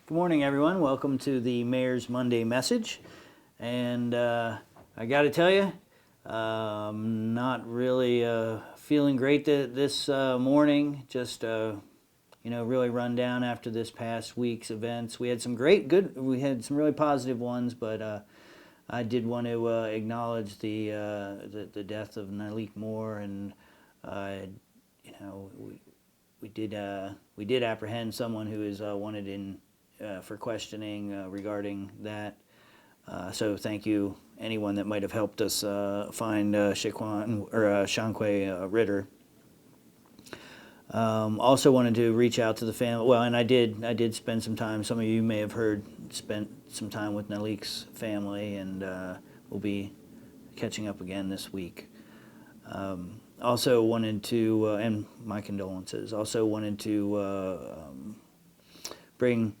Good morning, everyone. Welcome to the Mayor's Monday Message. And I got to tell you, not really feeling great this morning. Just really run down after this past week's events. We had some we had some really positive ones, but I did want to acknowledge the death of Nalik Moore, and you know we did apprehend someone who is wanted in for questioning regarding that. So thank you, anyone that might have helped us find Shanquay Ritter. Also wanted to reach out to the family. Well, and I did spend some time. Some of you may have heard spent some time with Nalik's family, and we'll be catching up again this week. Also wanted to, and my condolences. Also wanted to bring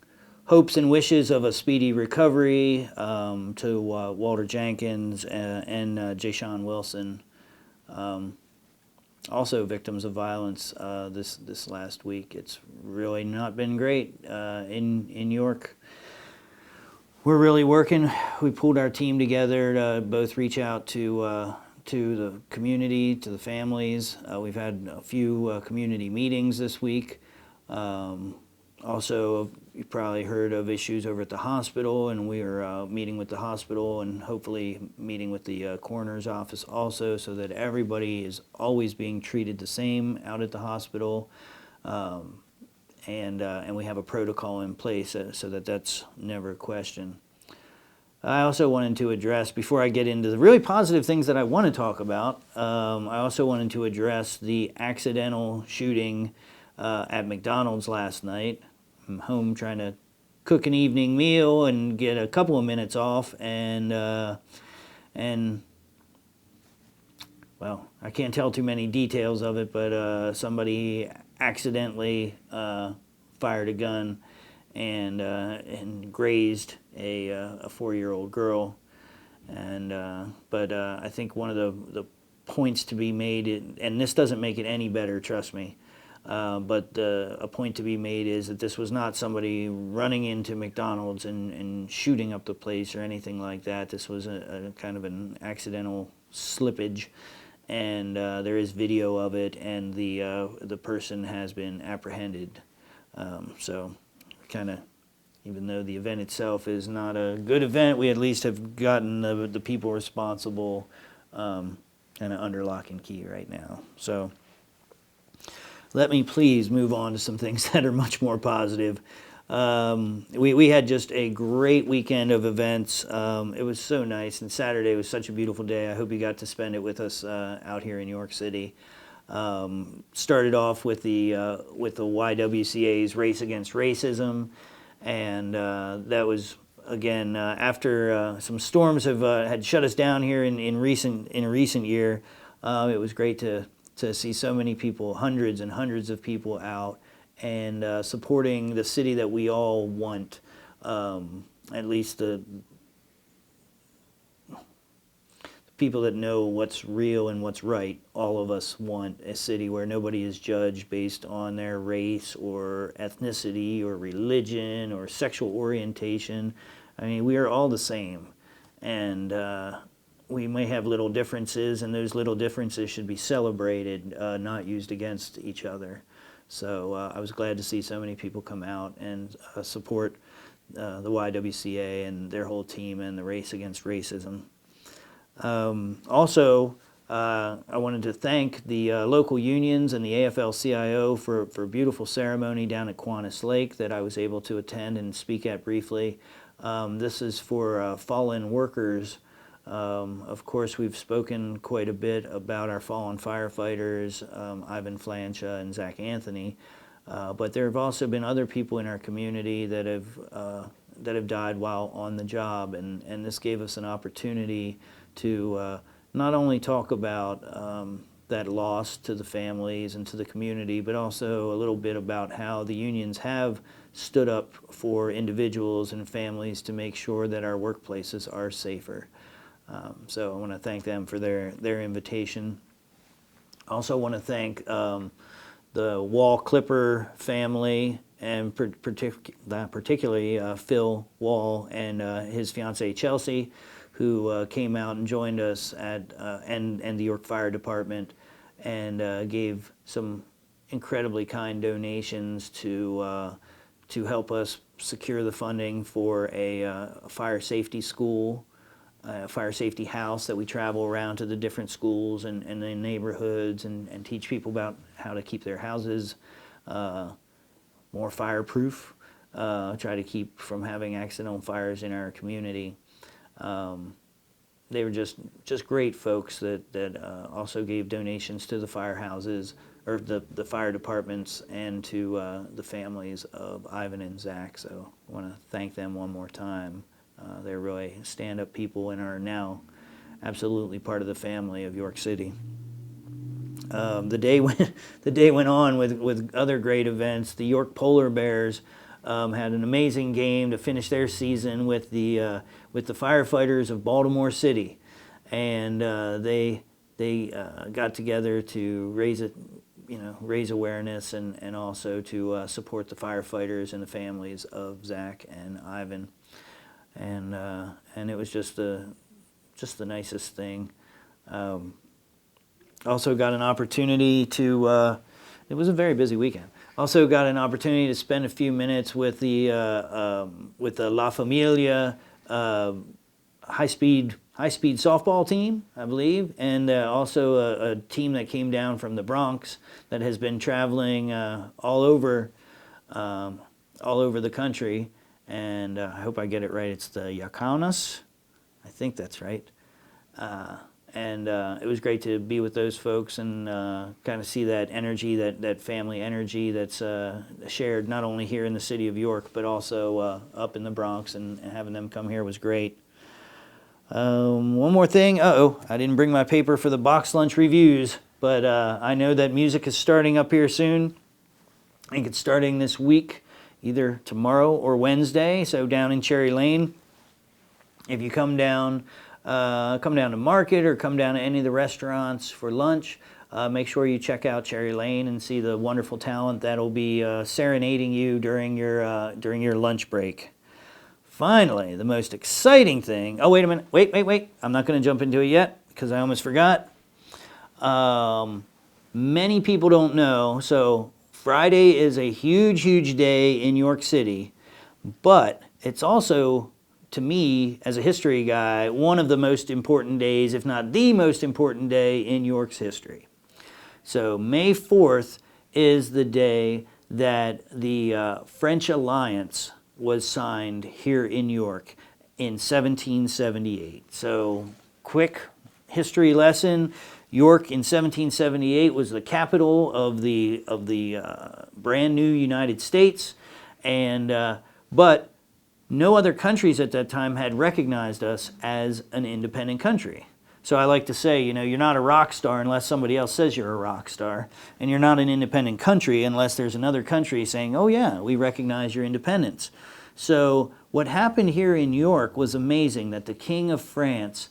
hopes and wishes of a speedy recovery to Walter Jenkins and Jayshawn Wilson, also victims of violence this last week. It's really not been great in York. We're really working. We pulled our team together to both reach out to the community, to the families. We've had a few community meetings this week. Also, you've probably heard of issues over at the hospital, and we are meeting with the hospital and hopefully meeting with the coroner's office also, so that everybody is always being treated the same out at the hospital, and we have a protocol in place so that that's never a question. I also wanted to address, before I get into the really positive things that I want to talk about, I also wanted to address the accidental shooting at McDonald's last night. I'm home trying to cook an evening meal and get a couple of minutes off, and well, I can't tell too many details of it, but somebody accidentally fired a gun and grazed a 4-year-old girl, but I think one of the points to be made, and this doesn't make it any better, trust me. But a point to be made is that this was not somebody running into McDonald's and shooting up the place or anything like that. This was a kind of an accidental slippage, and there is video of it, and the person has been apprehended. So kind of, even though the event itself is not a good event, we at least have gotten the people responsible kind of under lock and key right now. So let me please move on to some things that are much more positive. We had just a great weekend of events. It was so nice, and Saturday was such a beautiful day. I hope you got to spend it with us out here in York City. Started off with the YWCA's Race Against Racism, and that was, again, after some storms had shut us down here in a recent year. It was great to see so many people, hundreds and hundreds of people out, and supporting the city that we all want. At least the people that know what's real and what's right. All of us want a city where nobody is judged based on their race or ethnicity or religion or sexual orientation. I mean, we are all the same, and we may have little differences, and those little differences should be celebrated, not used against each other. So I was glad to see so many people come out and support the YWCA and their whole team and the Race Against Racism. Also, I wanted to thank the local unions and the AFL-CIO for a beautiful ceremony down at Kiwanis Lake that I was able to attend and speak at briefly. This is for fallen workers. Of course, we've spoken quite a bit about our fallen firefighters, Ivan Flancha and Zach Anthony, but there have also been other people in our community that have died while on the job, and this gave us an opportunity to not only talk about that loss to the families and to the community, but also a little bit about how the unions have stood up for individuals and families to make sure that our workplaces are safer. So I want to thank them for their invitation. I also want to thank the Wall Clipper family, and particularly Phil Wall and his fiancee Chelsea, who came out and joined us at and the York Fire Department, and gave some incredibly kind donations to help us secure the funding for a fire safety school, a fire safety house that we travel around to the different schools and the neighborhoods and teach people about how to keep their houses more fireproof, try to keep from having accidental fires in our community. They were just great folks that also gave donations to the firehouses, or the fire departments, and to the families of Ivan and Zach. So I want to thank them one more time. They're really stand-up people and are now absolutely part of the family of York City. The day went on with other great events. The York Polar Bears had an amazing game to finish their season with the firefighters of Baltimore City, and they got together to raise awareness and also to support the firefighters and the families of Zach and Ivan, and it was just the nicest thing. Also got an opportunity to. It was a very busy weekend. Also got an opportunity to spend a few minutes with the La Familia high speed softball team, I believe, and also a team that came down from the Bronx that has been traveling all over the country. And I hope I get it right. It's the Yauconas. I think that's right. And it was great to be with those folks and kind of see that energy, that family energy that's shared not only here in the city of York, but also up in the Bronx, and having them come here was great. One more thing. I didn't bring my paper for the box lunch reviews, but I know that music is starting up here soon. I think it's starting this week, either tomorrow or Wednesday, so down in Cherry Lane. If you come down to Market or come down to any of the restaurants for lunch, make sure you check out Cherry Lane and see the wonderful talent that'll be serenading you during your lunch break. Finally, the most exciting thing. Oh, wait a minute. Wait. I'm not going to jump into it yet because I almost forgot. Many people don't know, so Friday is a huge day in York City, but it's also, to me, as a history guy, one of the most important days, if not the most important day in York's history. So May 4th is the day that the French alliance was signed here in York in 1778. So quick history lesson. York in 1778 was the capital of the brand new United States, and but no other countries at that time had recognized us as an independent country. So I like to say, you're not a rock star unless somebody else says you're a rock star, and you're not an independent country unless there's another country saying, oh yeah, we recognize your independence. So what happened here in York was amazing, that the King of France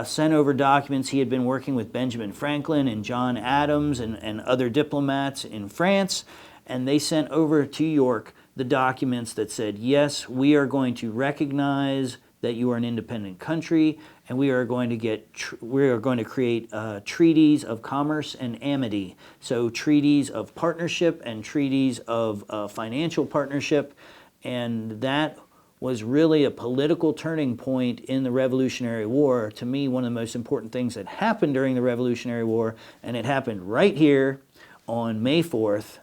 sent over documents. He had been working with Benjamin Franklin and John Adams and other diplomats in France, and they sent over to York the documents that said, yes, we are going to recognize that you are an independent country, and we are going to create treaties of commerce and amity. So treaties of partnership and treaties of financial partnership, and that was really a political turning point in the Revolutionary War. To me, one of the most important things that happened during the Revolutionary War, and it happened right here on May 4th.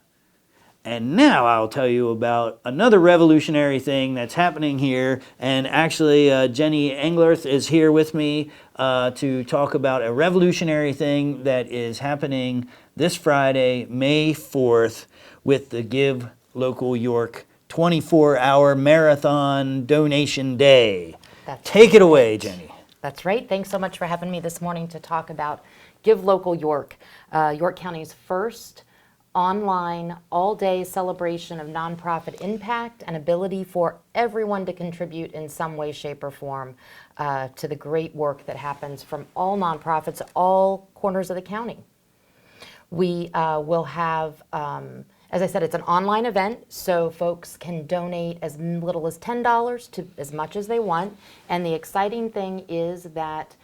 And now I'll tell you about another revolutionary thing that's happening here. And actually, Jenny Englerth is here with me to talk about a revolutionary thing that is happening this Friday, May 4th, with the Give Local York 24-hour marathon donation day. Take it away, Jenny. That's right. Thanks so much for having me this morning to talk about Give Local York, York County's first online, all-day celebration of nonprofit impact and ability for everyone to contribute in some way, shape, or form to the great work that happens from all nonprofits, all corners of the county. We will have, as I said, it's an online event, so folks can donate as little as $10 to as much as they want. And the exciting thing is that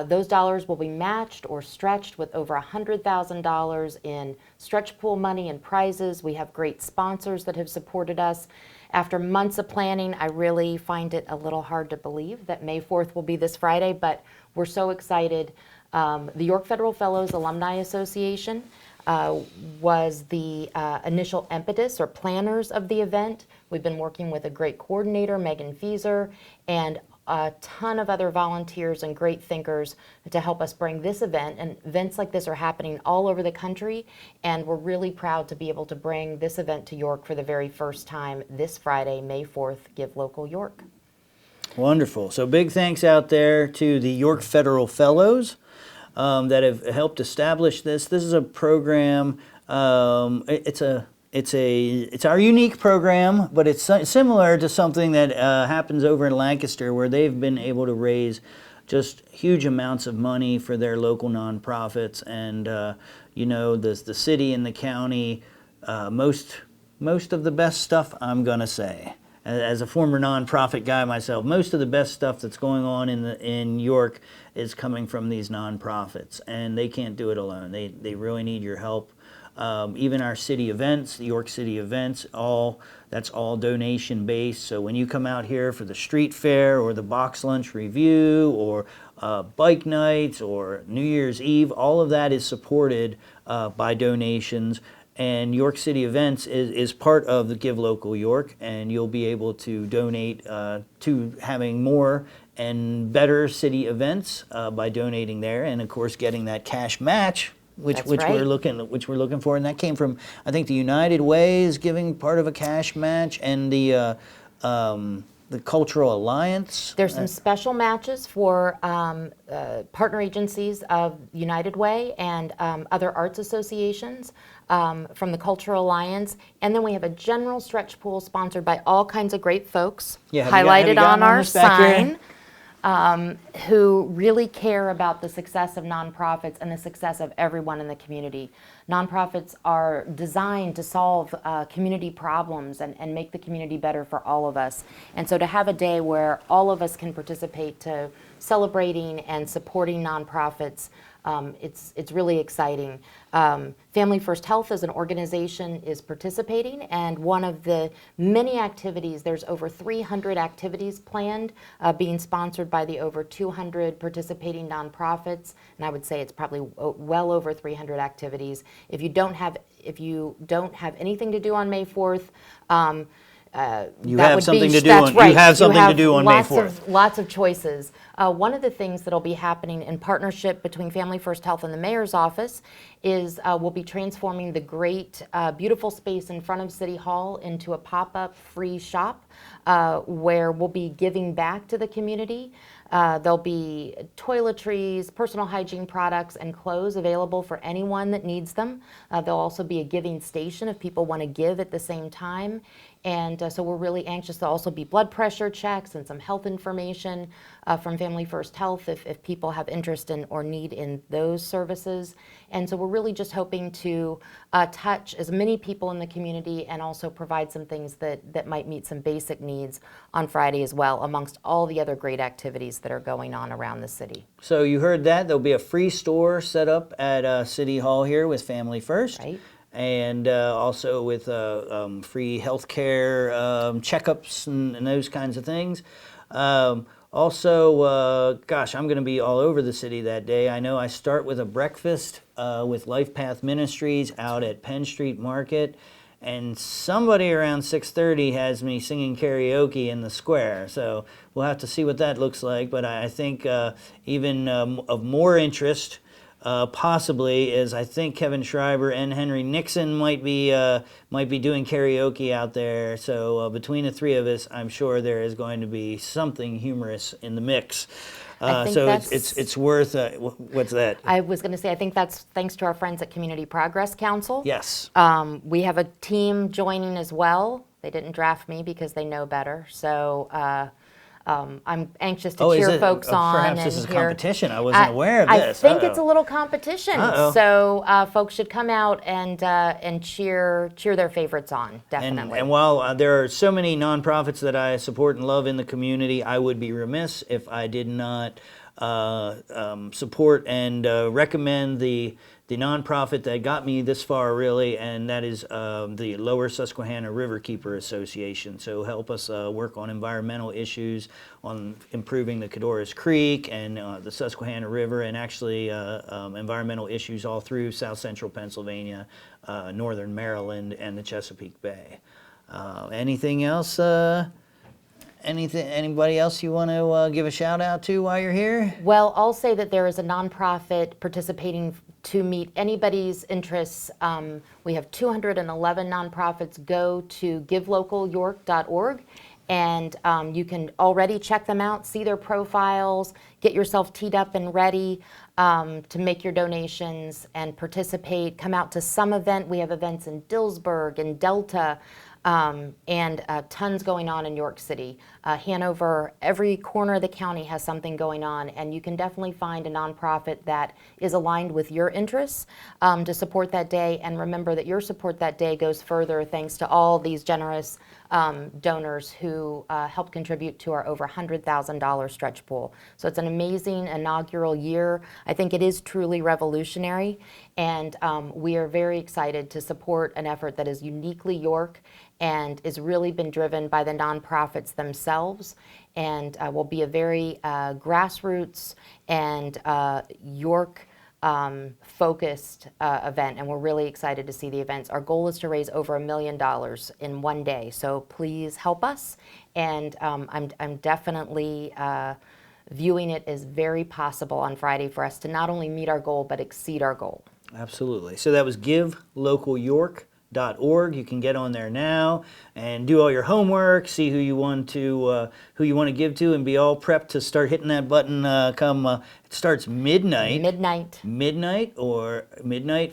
those dollars will be matched or stretched with over $100,000 in stretch pool money and prizes. We have great sponsors that have supported us. After months of planning, I really find it a little hard to believe that May 4th will be this Friday, but we're so excited. The York Federal Fellows Alumni Association was the initial impetus or planners of the event. We've been working with a great coordinator, Megan Fieser, and a ton of other volunteers and great thinkers to help us bring this event. And events like this are happening all over the country, and we're really proud to be able to bring this event to York for the very first time this Friday, May 4th, Give Local York. Wonderful. So big thanks out there to the York Federal Fellows that have helped establish this. This is a program. It's our unique program, but it's similar to something that happens over in Lancaster, where they've been able to raise just huge amounts of money for their local nonprofits, and the city and the county, most of the best stuff, I'm gonna say, as a former nonprofit guy myself, most of the best stuff that's going on in York is coming from these nonprofits, and they can't do it alone. They really need your help. Even our city events, the York City events, that's all donation based. So when you come out here for the street fair or the box lunch review or bike nights or New Year's Eve, all of that is supported by donations. And York City Events is part of the Give Local York, and you'll be able to donate to having more and better city events by donating there, and of course getting that cash match, which right. we're looking for, and that came from, I think, the United Way is giving part of a cash match, and the Cultural Alliance. There's some special matches for partner agencies of United Way and other arts associations from the Cultural Alliance. And then we have a general stretch pool sponsored by all kinds of great folks, highlighted on our sign, who really care about the success of nonprofits and the success of everyone in the community. Nonprofits are designed to solve community problems and make the community better for all of us. And so to have a day where all of us can participate to celebrating and supporting nonprofits, it's really exciting. Family First Health as an organization is participating, and one of the many activities, there's over 300 activities planned, being sponsored by the over 200 participating nonprofits, and I would say it's probably well over 300 activities. If you don't have anything to do on May 4th, you have something to do on May 4th. Lots of choices. One of the things that'll be happening in partnership between Family First Health and the Mayor's Office is we'll be transforming the great, beautiful space in front of City Hall into a pop-up free shop where we'll be giving back to the community. There'll be toiletries, personal hygiene products, and clothes available for anyone that needs them. There'll also be a giving station if people want to give at the same time. And so we're really anxious. There'll also be blood pressure checks and some health information from Family First Health if people have interest in or need in those services. And so we're really just hoping to touch as many people in the community and also provide some things that might meet some basic needs on Friday as well, amongst all the other great activities that are going on around the city. So you heard that. There'll be a free store set up at City Hall here with Family First. Right. And also with free healthcare checkups and those kinds of things. Also, gosh, I'm going to be all over the city that day. I know I start with a breakfast with Life Path Ministries out at Penn Street Market, and somebody around 6:30 has me singing karaoke in the square. So we'll have to see what that looks like. But I think even of more interest, possibly, is I think Kevin Schreiber and Henry Nixon might be doing karaoke out there. So between the three of us, I'm sure there is going to be something humorous in the mix. So it's worth. What's that? I was going to say, I think that's thanks to our friends at Community Progress Council. Yes. We have a team joining as well. They didn't draft me because they know better. So I'm anxious to Oh, is cheer it? folks on. Perhaps this and is a hear- competition. I wasn't aware of I this. think it's a Uh-oh. little competition, Uh-oh. so folks should come out and cheer their favorites on. Definitely. And while there are so many nonprofits that I support and love in the community, I would be remiss if I did not support and recommend the nonprofit that got me this far, really, and that is the Lower Susquehanna Riverkeeper Association. So help us work on environmental issues, on improving the Codorus Creek and the Susquehanna River, and actually environmental issues all through South Central Pennsylvania, Northern Maryland, and the Chesapeake Bay. Anything else? Anybody else you want to give a shout out to while you're here? Well, I'll say that there is a nonprofit participating to meet anybody's interests. We have 211 nonprofits. Go to givelocalyork.org, and you can already check them out, see their profiles, get yourself teed up and ready to make your donations and participate. Come out to some event. We have events in Dillsburg and Delta. And tons going on in York City. Hanover, every corner of the county has something going on, and you can definitely find a nonprofit that is aligned with your interests to support that day. And remember that your support that day goes further thanks to all these generous donors who help contribute to our over $100,000 stretch pool. So it's an amazing inaugural year. I think it is truly revolutionary, and we are very excited to support an effort that is uniquely York and has really been driven by the nonprofits themselves, and will be a very grassroots and York focused event, and we're really excited to see the events. Our goal is to raise over $1 million in one day, so please help us, and I'm definitely viewing it as very possible on Friday for us to not only meet our goal but exceed our goal. Absolutely. So that was givelocalyork.org. You can get on there now and do all your homework, see who you want to give to, and be all prepped to start hitting that button. It starts midnight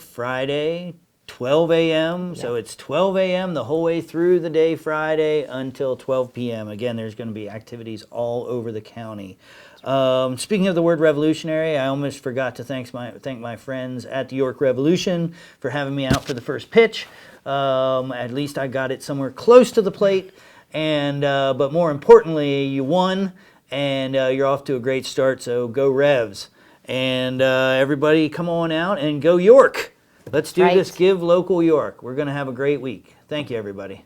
Friday, 12 a.m. So it's 12 a.m. the whole way through the day Friday until 12 p.m. Again, there's going to be activities all over the county. Speaking of the word revolutionary, I almost forgot to thank my friends at the York Revolution for having me out for the first pitch. At least I got it somewhere close to the plate, and but more importantly, you won, and you're off to a great start. So go Revs, and everybody come on out and go York. Let's do this. Give local York. We're going to have a great week. Thank you, everybody.